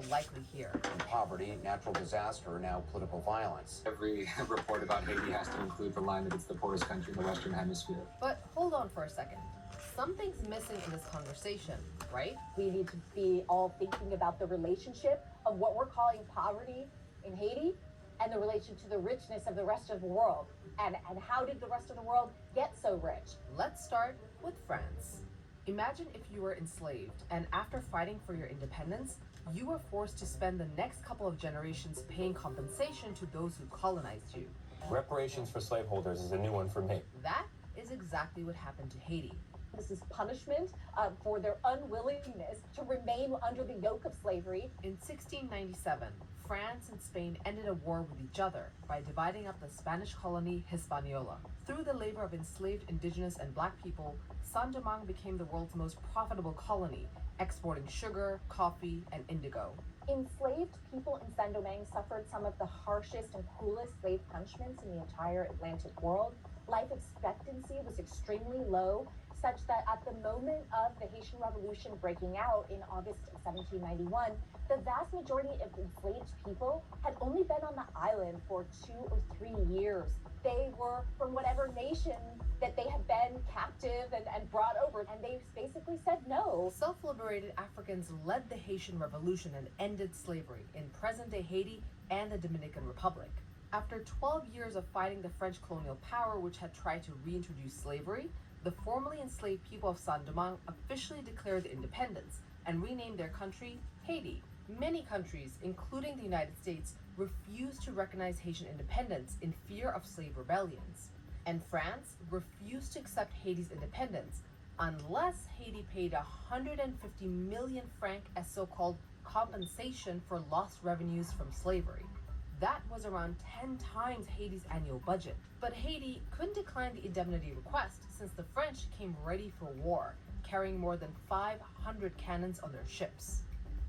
likely here. From poverty, natural disaster, now political violence. Every report about Haiti has to include the line that it's the poorest country in the Western Hemisphere. But hold on for a second. Something's missing in this conversation, right? We need to be all thinking about the relationship of what we're calling poverty in Haiti and the relation to the richness of the rest of the world. And how did the rest of the world get so rich? Let's start with France. Imagine if you were enslaved and after fighting for your independence, you were forced to spend the next couple of generations paying compensation to those who colonized you. Reparations for slaveholders is a new one for me. That is exactly what happened to Haiti. This is punishment for their unwillingness to remain under the yoke of slavery. In 1697, France and Spain ended a war with each other by dividing up the Spanish colony Hispaniola. Through the labor of enslaved indigenous and black people, Saint-Domingue became the world's most profitable colony, exporting sugar, coffee, and indigo. Enslaved people in Saint-Domingue suffered some of the harshest and cruelest slave punishments in the entire Atlantic world. Life expectancy was extremely low, such that at the moment of the Haitian Revolution breaking out in August of 1791, the vast majority of enslaved people had only been on the island for 2 or 3 years. They were from whatever nation that they had been captive and brought over, and they basically said no. Self-liberated Africans led the Haitian Revolution and ended slavery in present-day Haiti and the Dominican Republic. After 12 years of fighting the French colonial power, which had tried to reintroduce slavery, the formerly enslaved people of Saint-Domingue officially declared independence and renamed their country Haiti. Many countries, including the United States, refused to recognize Haitian independence in fear of slave rebellions. And France refused to accept Haiti's independence unless Haiti paid 150 million francs as so-called compensation for lost revenues from slavery. That was around 10 times Haiti's annual budget. But Haiti couldn't decline the indemnity request since the French came ready for war, carrying more than 500 cannons on their ships.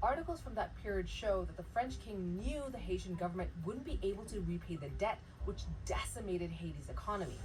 Articles from that period show that the French king knew the Haitian government wouldn't be able to repay the debt, which decimated Haiti's economy.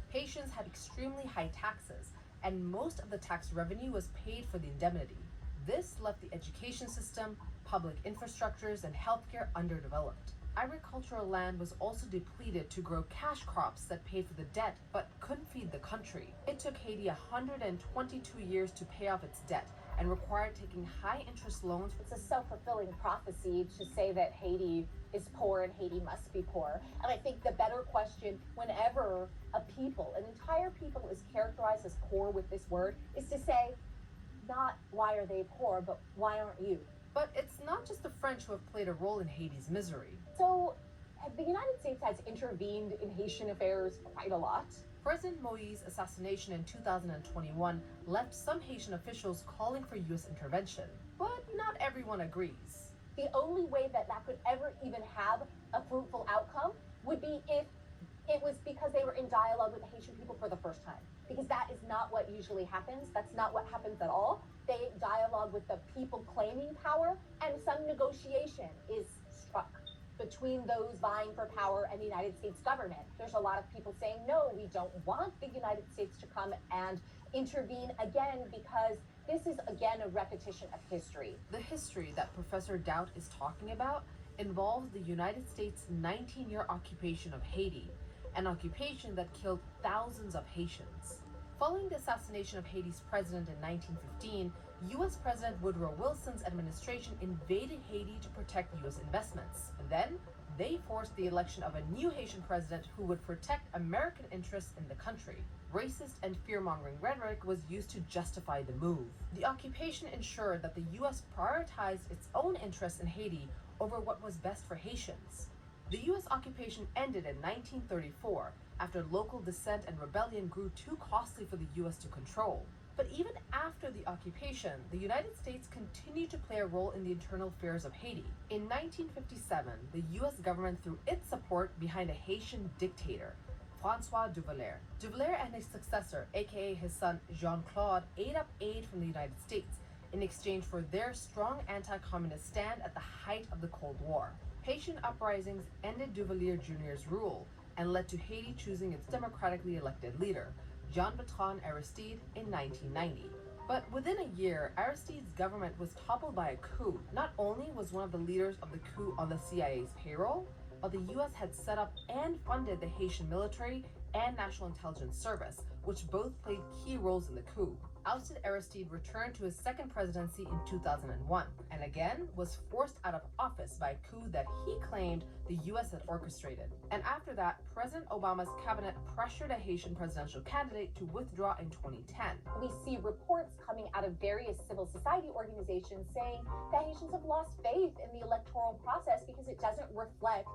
Haitians had extremely high taxes, and most of the tax revenue was paid for the indemnity. This left the education system, public infrastructures, and healthcare underdeveloped. Agricultural land was also depleted to grow cash crops that paid for the debt but couldn't feed the country. It took Haiti 122 years to pay off its debt and required taking high interest loans. It's a self-fulfilling prophecy to say that Haiti is poor and Haiti must be poor. And I think the better question whenever a people, an entire people, is characterized as poor with this word is to say, not why are they poor, but why aren't you? But it's not just the French who have played a role in Haiti's misery. So, the United States has intervened in Haitian affairs quite a lot. President Moïse's assassination in 2021 left some Haitian officials calling for U.S. intervention. But not everyone agrees. The only way that that could ever even have a fruitful outcome would be if it was because they were in dialogue with the Haitian people for the first time. Because that is not what usually happens. That's not what happens at all. They dialogue with the people claiming power, and some negotiation is struck between those vying for power and the United States government. There's a lot of people saying, no, we don't want the United States to come and intervene again, because this is, again, a repetition of history. The history that Professor Doubt is talking about involves the United States' 19-year occupation of Haiti, an occupation that killed thousands of Haitians. Following the assassination of Haiti's president in 1915, U.S. President Woodrow Wilson's administration invaded Haiti to protect U.S. investments. Then, they forced the election of a new Haitian president who would protect American interests in the country. Racist and fear-mongering rhetoric was used to justify the move. The occupation ensured that the U.S. prioritized its own interests in Haiti over what was best for Haitians. The U.S. occupation ended in 1934 after local dissent and rebellion grew too costly for the U.S. to control. But even after the occupation, the United States continued to play a role in the internal affairs of Haiti. In 1957, the U.S. government threw its support behind a Haitian dictator, François Duvalier. Duvalier and his successor, aka his son Jean-Claude, ate up aid from the United States in exchange for their strong anti-communist stand at the height of the Cold War. Haitian uprisings ended Duvalier Jr.'s rule and led to Haiti choosing its democratically elected leader, Jean-Bertrand Aristide, in 1990. But within a year, Aristide's government was toppled by a coup. Not only was one of the leaders of the coup on the CIA's payroll, but the US had set up and funded the Haitian military and National Intelligence Service, which both played key roles in the coup. Ousted Aristide returned to his second presidency in 2001, and again was forced out of office by a coup that he claimed the US had orchestrated. And after that, President Obama's cabinet pressured a Haitian presidential candidate to withdraw in 2010. We see reports coming out of various civil society organizations saying that Haitians have lost faith in the electoral process because it doesn't reflect